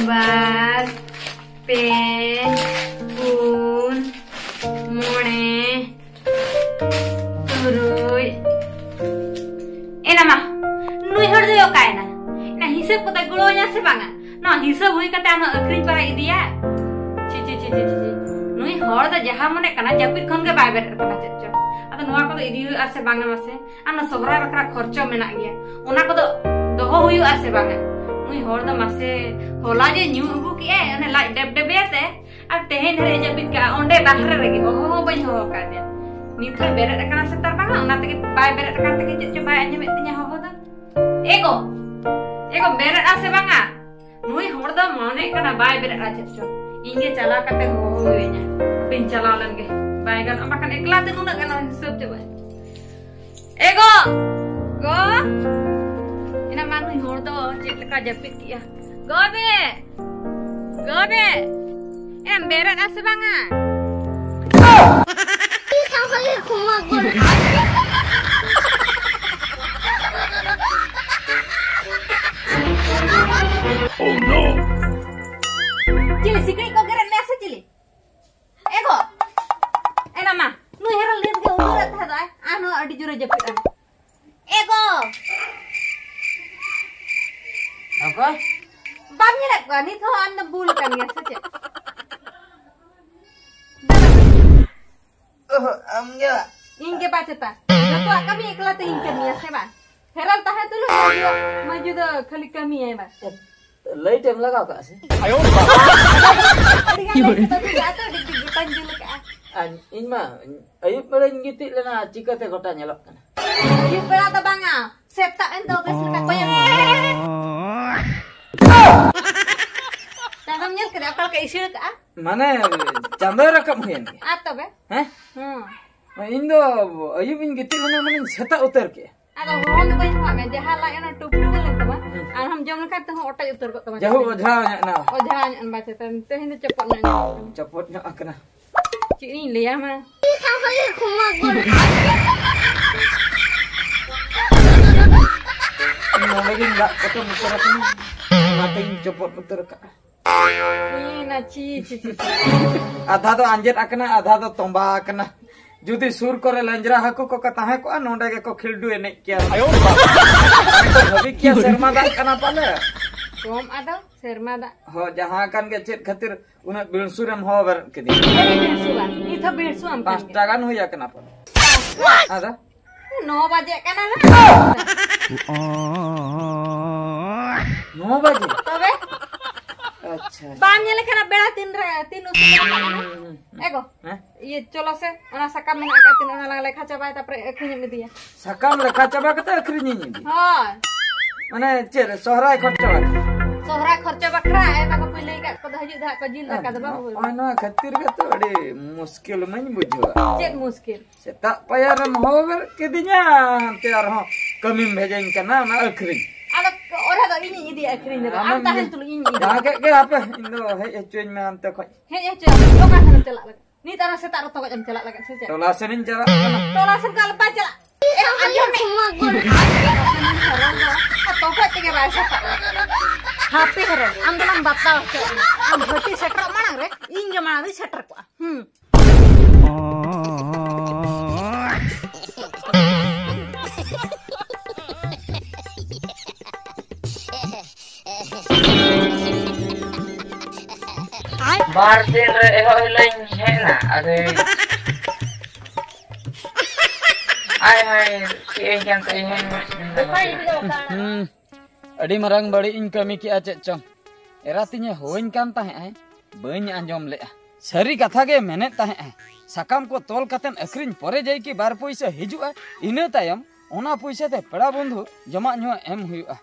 bar, pe, pun, mone, turuy. Mah, nui hor do kaina. Na hisab ko ta gulonya se banga. Na hisab hui kate ana akrin para idiya. Ci. Nui hor da jaha mone kana japit khon ge bai ber kana ceccho. Ado noa ko do idi ase banga mase. Ana sobra bakra khorcho menak gya. Ona ko do doho hui ase banga. Nui hor da mase hola je nyu agu ki e ane lai deb ate ar tehen hare japit ka onde bahre rege ho bain ho ka dia. Nitro beret kana setar banga ona tege bai beret kana tege ceccho bai anya metnya ho da. Ego beret ase banga. Nui hor da mane kana bai beret a ceccho. Inge chala kate hoynya. Pin chala lange. Bai gan makan ekla te nuna kana hisab coba. Ego. Go. Ina manu hor da cek leka japit ya. Go be. Em beret ase banga. Oh no! Cili sikri ko geret mesa cili. Ego. Nama, nu heral lihat ke umurat hadai. Anu adi jura japit an. Ego. Apa? Bang nyelek kan itu anda bul kan ya saja. Amnya. Inge paceta. Satu kami iklat ingke mia seba. Heral tahe tu lu maju do kali kami ya ba. Light em lagao ka sih? Ayo. Dengan tapi atau di panjul ka. In mah ayub paling gitik lana cika te kota nyelok kana. Ayub berata banga. Seta ento ke seka koyang. Tanamnya ke akal ke isil ka? Mana canda rakam hen. Atau be? Hah? Indo ayub in gitik lana mana seta utar ke. Ada orang tu yang mana jahat lah yang tuh dulu tu mah. Anam jam kan tu otak itu terkot tu mah. Jauh ojanya na. Ojanya an baca tu ini cepat nak. Cepatnya akna. Cik ni lihat mah. Lagi enggak ketemu muter apa ni. Matiin cepot muter ka. Ini naci. Adha to anjet akna, adha to tomba akna. Judi sur kore lanjra haku ko katahe ko nonde ke ko khildu enek kya. Ayo. Ko bhabi kya sermada kana pale. Kom ada sermada. Ho jaha kan ke chet khatir una bilsuram ho ber ke di. Ini bilsuan. Itu bilsuan. 5 tagan hoya kenapa? Ada? 9 baje kan ada. 9 baje. Tabe? Acha. Bamnya lekan beda tin usut. Ego. Iya cholo se ona sakam mena akatin ona lang lekha chaba tapre akhrinya media. Sakam lekha chaba kata akhrinya ni. Ha. Mane cher sohrai khorcha ba. Sohrai khorcha bakra eta ko pilai ka ko haju dah ko jil ka daba. Ana khatir ka to ade muskil main bujwa. Chet muskil. Seta payaram hover kedinya te arho kami bhejain kana na akhrin. Ada orang tak ini dia akhirnya. Anta hentul ini. Dah ke apa? Indo hei cuin me ante koi. Hei cuin. Lo kan hentul celak lagi. Ni tanah saya taruh tokok jam celak lagi saja. Tolasenin celak. Tolasen kalau lepas celak. Anjir ni. Tokok tiga bahasa. HP hero. Ambilan batal. Am hati setrok mana re? Inge mana ni setrok. Martin lain hena ada ai si yang kai hen adi marang bari in kami ki ache chong eratinya hoin kan tahe ai bain anjom le sari katha ge menet tahe ai sakam ko tol katen akrin pore jai ki bar paisa hijua ina tayam ona paisa te peda bondhu jama nyo em huya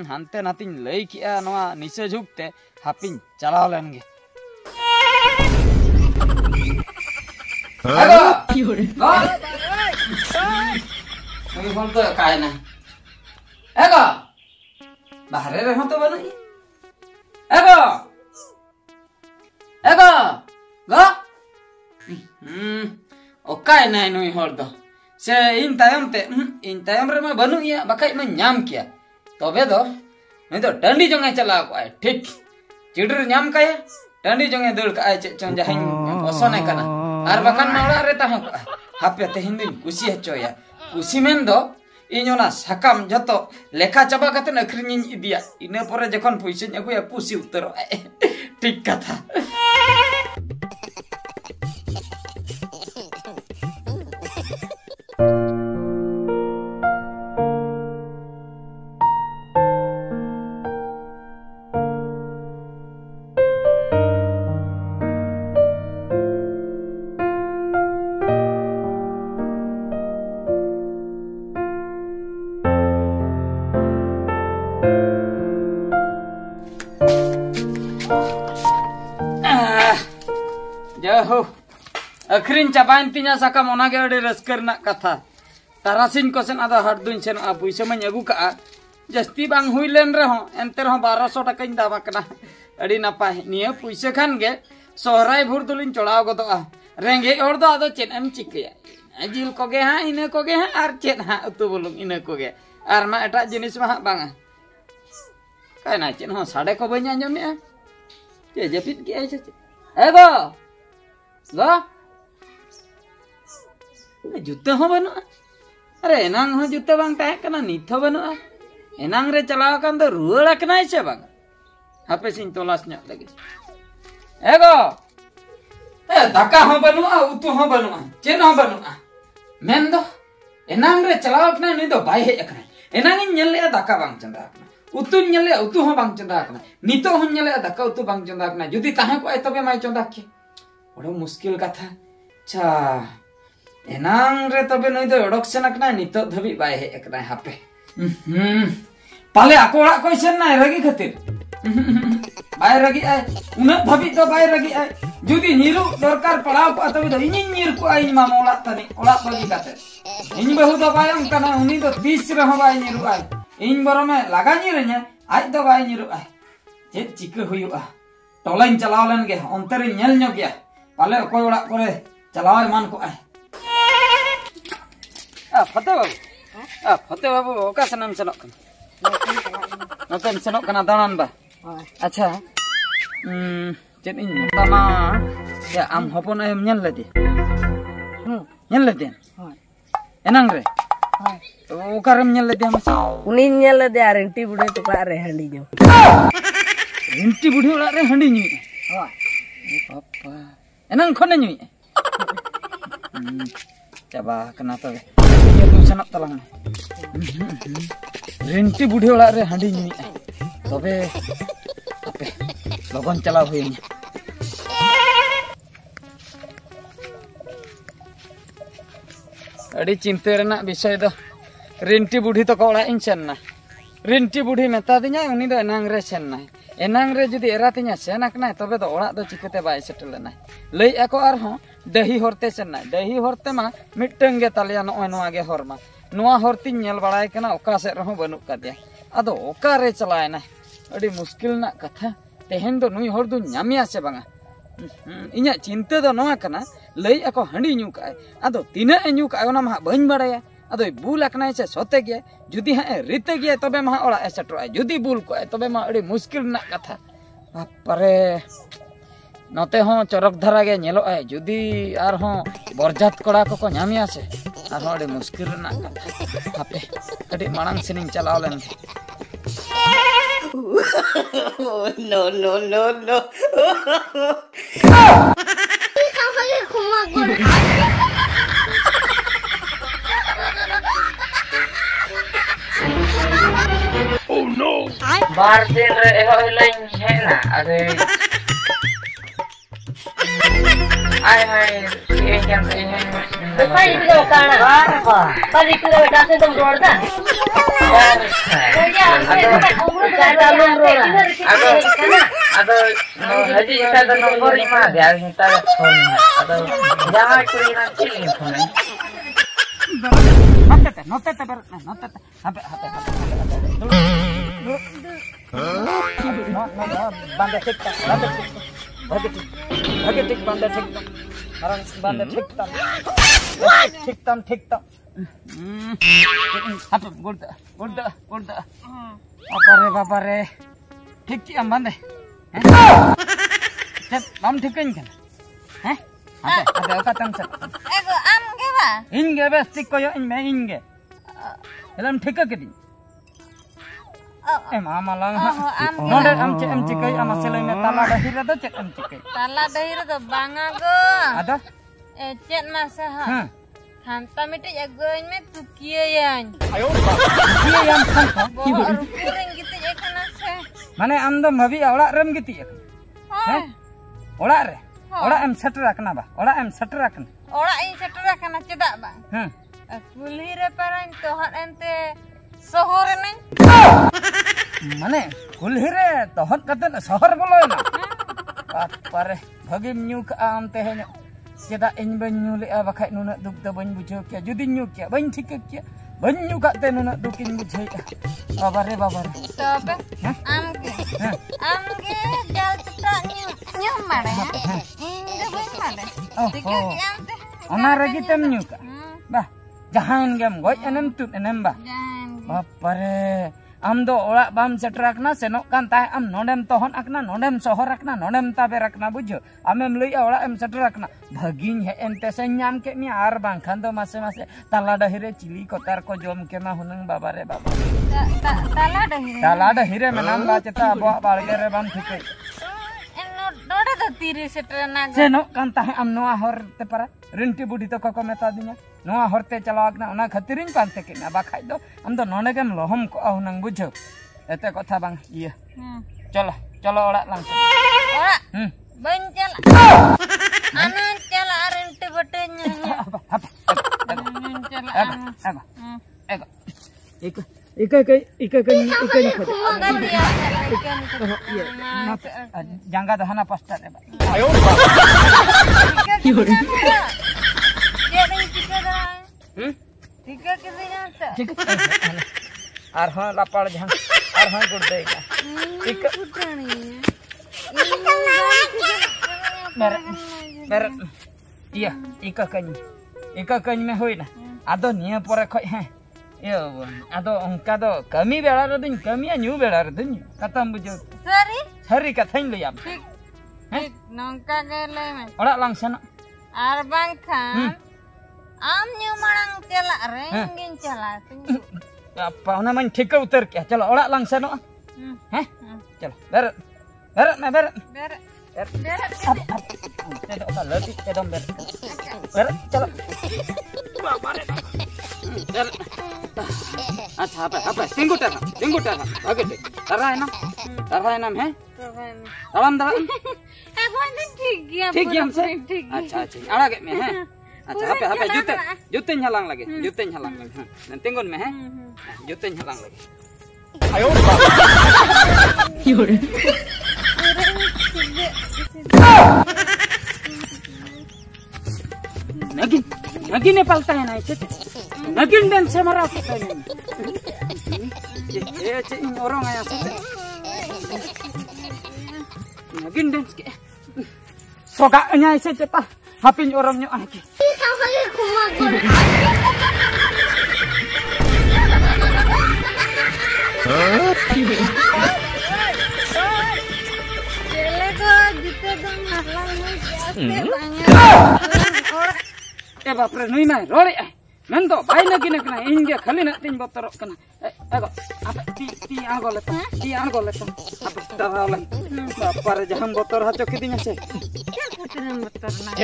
hante natin lei ki a noa nise jukte hapin chalao len ge Ago, Lagi phone to kai na. Ago, bahare re ho to banai. Ago, go. Okai na nui hor do. Se in tayam re ma banu ya bakai ma nyam kia. Tobe do नहीं तो टंडी जोंगे चला को आए ठीक cheddar नाम काया टंडी जोंगे दड़ का आए चों जहां ओसोने कना आर बखान मावड़ा रे ताहे को हापे तेहिन दिन कुसी हचोया कुसी मेन दो इनोना साकाम जतो लेखा चाबा कते अखरिनिन इदिया इने परे जखन पैसा अगुया कुसी उतर ठीक कथा जहो अखरिन चाबाइन तिना साकाम ओनागे अडे रस्कर ना कथा तारासिन कोसेन आदा हरदुन सेन आ पैसा मኝ अगु का जस्ती बांग हुइलेन रहो एंते रहो 1200 टाका इन दामा कना अडी नापाय निया पैसा खान गे सोहराय भुर दुलिन चढ़ाव गदोआ रेंगे और दो आदो चेन एम चिकया जिल कोगे हा इने कोगे हा आर चेन हा उतु बुलुंग इने कोगे आर मा एटा जिनिस मा बांगा कायना चेन हो साडे को बኝ आंजम ने जे जपित के आइसे एगो गो जुते हो बनु अरे एनांग हो जुते बांग ताहे कना नित हो बनु एनांग रे चलाव कान दो रुवाड़ कनाय से बांग हापे सिन तोलास न्या लगे एगो ए दाका हो बनु उतु हो बनु चेन हो बनु मेन दो एनांग रे चलाव कना नि दो बाय हे कना एनांग ᱧᱮᱞ ले दाका बांग चंदा कना उतु ᱧᱮᱞ ले उतु हो बांग चंदा कना नितो हो ᱧᱮᱞ ले दाका उतु बांग चंदा कना जुदी ताहे को तबे माय चंदा के बड़ा मुश्किल कथा अच्छा एनांग रे तबे नई दो ओडक सेन कना नितो धबी बाय हे एकना हापे पाले आको ओड़ा कोई सेन ना रगी खातिर बाय रगी आय उना धबी तो बाय रगी आय जुदी निरु दरकार पड़ाव को तबे दो इनि निर को आइ मा मोला तनी ओड़ा बगी काते इन बहु दो बायम कना उनी दो 30 रहो बाय निरु आय इन बरो में लागा निरnya आज दो बाय निरु आय जे चिका हुयुआ टोलाइन चलाव लेन गे अंतरे नेल ᱧᱚᱜ गया पाले कोई ओड़ा करे चलाव मान को आय फते बाबू ओका सनम सनक नतन सनक कना दानान बा अच्छा चेन इन तमा या आम हपन एम नेल लेदे नेल लेदे एनांग रे ओका रेम नेल लेदे हम उनी नेल लेदे आ रेंटी बुढ़े तो का रे हंडी न्यू रेंटी बुढ़े ओड़ा रे हंडी न्यू पापा एनांग खने न्यू चाबा कना तबे ये तो सनक तलांग रेंटी बुढ़े ओड़ा रे हंडी न्यू तबे अपे लगन चलाव होइनी अड़ी चिंता रेना विषय दो रेंटी बुढ़ी तो कोड़ा इन सेनना रेंटी बुढ़ी मेता दिना उनी दो एनांग रे सेनना एनांग रे जुदी एरातिना सेन आकना तबे दो ओड़ा दो चिकते बाय सेटलना लई एको आर हो दही होरते सेनना दही होरते मा मिटंग गे तालिया नोय नोआ गे होरमा नोआ होरती नेल बड़ाय कना ओका से रहो बनु कदिया अदो ओका रे चलायना अड़ी मुश्किल ना कथा तेहेन दो नुई होर दु ᱧᱟᱢᱤया से बांगा इnya चिंता दो नोआ कना लई एको हंडी ᱧᱩ काय अदो तिना ए ᱧᱩ काय ओना मा बइन बड़ाया अदो बुल आकनाय से सोते गे जुदी हा रिते गे तबे मा ओड़ा ए सेटोय जुदी बुल को तबे मा अड़ी मुश्किल ना कथा बापरे नते हो चरक धारा गे नेलो आय जुदी आर हो बरजात कोड़ा को ᱧᱟᱢᱤया से आर हो अड़ी मुश्किल ना कथा हापे अड़ी मांग सेनिंग चलाव लेन no no no no Oh no! Bar din re eho lain है ना अरे आय हाय ये क्या है पानी पिलो काना पानी पिलो डासे तुम रोड दा ada haji kita ada nomor 5 dia kita phone ada jangan kuri nanti phone note hape banda tik banda tik marang banda tik tam Apa gulda. Apa re. ঠিক কি am bande. Cet bam thikin kan. Ada kata cet. Ego am ge ba. Inge bes tik ko yo me inge. Dalam thika ke di. Mama lang ha. Node am cikai ama selai me tala dahira do cet am cikai. Tala dahira do banga go. Ada? Cet masa ha. Hanta mite jagoin me tukia yan. Iya yang kan. Kuring gitu ya kana se. Mane am do bhabi orak rem giti ya. Orak re. Orak em setter akna ba. Orak em setter akna. Orak in setter kana cedak bang. Kulhi re paran tohat ente sohor nang. Mane kulhi re tohat katen sohor boloy na. Apare bhagi nyu ka am tehnya. Cedak in ban nyu le bakai nuna duk da ban bujo kya judi nyu kya ban thik kya ban nyu ka te nuna dukin bujai. Babare. Tobe am ge jal cetak nyu mare. Inge ban mare. Tiga am teh. Ona ragi tem nyu ka. Bah, jahan gam goi enem tut enem ba. Bapare, am do orak bam setrakna senok kan tai am nodem tohon akna nodem sohor akna nodem tabe rakna bujo. Amem lei orak em setrakna. Bhagin he ente senyam ke mi ar bang khan do mase tala dahire cili kotar ko jom ke ma hunang babare. Tala dahire menam ba ceta abo balge re bam thikai. Node do tiri setrana go. Senok kan tai am noa hor te para. Rinti budi to koko meta dinya. Noa horte chalawakna ona khatirin pante ke na bakhai do am do none gem lohom ko ahunang bujo. Ete kotha bang iya. Chalo orak langsung. Orak. Ban chala. Anan chala renti betenya. Ikan jangka dahana pasta deh. Ayo. Tiga kita nyata. Arhan lapar jang. Arhan gurde ka. Ika. Mer. Iya, ika kany me hoina. Ado niya pore khoi he. Yo, ado onka do kami bela redin kami anyu bela redin. Katam bujo. Sari kathain lo yam. Tik nongka gele me. Orak langsana. Arbang kan. Am nyu marang cela rengin cela. Apa ona man thika utar kya. Chalo orak langsana. Chalo. Beret. Beret. Tidak usah lebih kedom beret. Chalo. Beret. अच्छा apa tinggu tar bagus deh tarah enam he alam dah ठीक है अच्छा आड़ा के में है अच्छा apa jute nyalang lagi dan tinggun में है jute nyalang lagi ayo nagin ne palta है ना इसे nagin dan semara kita ini cing orang ayah sih nagin dan sokaknya isi cepat hapin orangnya lagi baper nui mai rori mendo bai lagi nak na inge khali na tin botorok kana ego apa ti anggo letan apa tarawlan baper jahan botor hacho kidinya se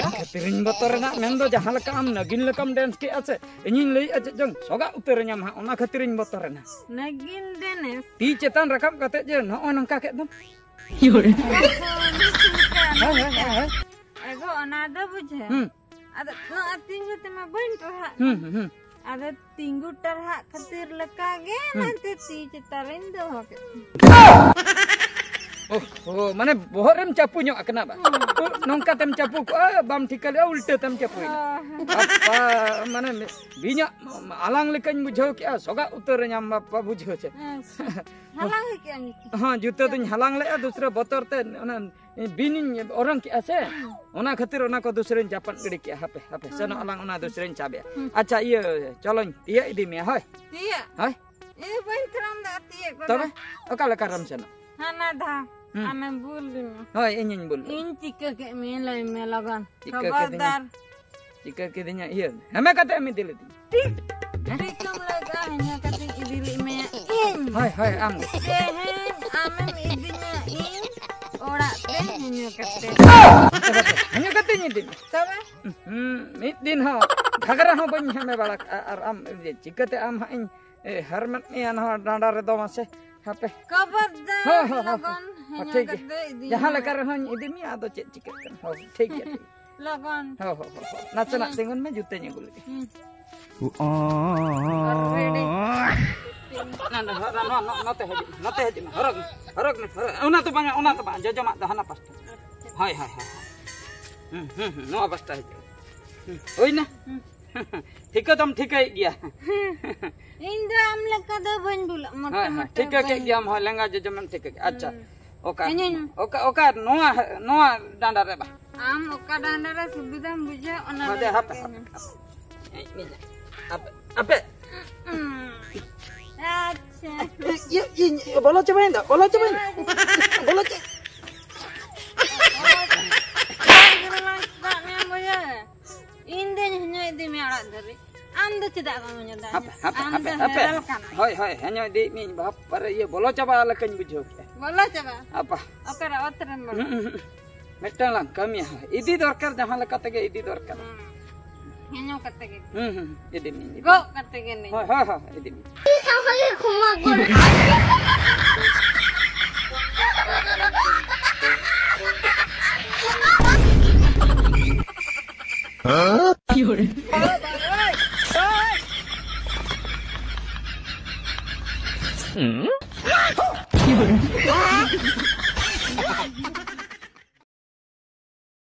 khatirin botor na mendo jahan leka am nagin lekam dance ke ache ingin lei ache jong soga uternya mah ona khatirin botor na nagin dance ti cetan rakam kate je no nangka ke dam ego onada bujhe ada no atinju tema bain terhak ada tinggu terhak ketir lekage nanti ti cetarin do Oh, mana bohorem capu nyok kenapa? Nongka tem capu bam tikal ulte tem capu. Apa mana binyak alang lekan bujau kia soga utar nyam apa bujau ce. halang ke ani हाँ जूते तो हलांग ले दूसरे बोतर ते बिनिन orang क्या से ओना खातिर ओना को दूसरे जापान गड़ी क्या हापे हापे सनो अलांग ओना दूसरे चाबे अच्छा ये चलो ये इदी में हाय tiya हाय bain tram da tiya ko तबे ओकाले करम सनो hana dha ame bulin हाय इंजन बोल in chika ke me lai me lagan Chika ke khabardar चिका के दिnya ये हमें कहते हमें दिले दी tikam laga hanya kate idili me in हाय हाय आम dehen ame idinya in ora te hanya kate हमें कहते नहीं दिन tabe मिट दिन हाँ घगरा हाँ बन हमें बड़ा और आम चिका ते आम हाँ हरमत में आना डांडा रे दो मासे हापे khabardar हाँ हाँ हाँ lagan हाँ hanya ठीक kate है idinya जहाँ लेकर हाँ इधर में आदो चिका हाँ ठीक है lagan हो नाचना सिंगन में जूते नहीं बोले ना ना नते है हरक उना तो बांग जजो मा दहना पास्ता हाय हाय हाय नो पास्ता है ओई ना ठीक है तुम ठीक है गया indra am leka da ban bula हां motte हां motte ठीक है गया हम लेंगा जजो मन ठीक है अच्छा ओका नोआ डांडा रे बा am oka dandara subida buja ona दे हाप अबे acha ये बोलो चबाइन बोलो inde hanya ide me arak dari am do tidak kamu nyada hape hoy hanya di mi bap par ये बोलो चबा लकन बुझो के bola coba apa oke rawatren bola मेटन lang kami ha idi dorkar jahan lekate ge idi dorkar hanya kata gitu idi mi go kata gini ha idi mi Huh?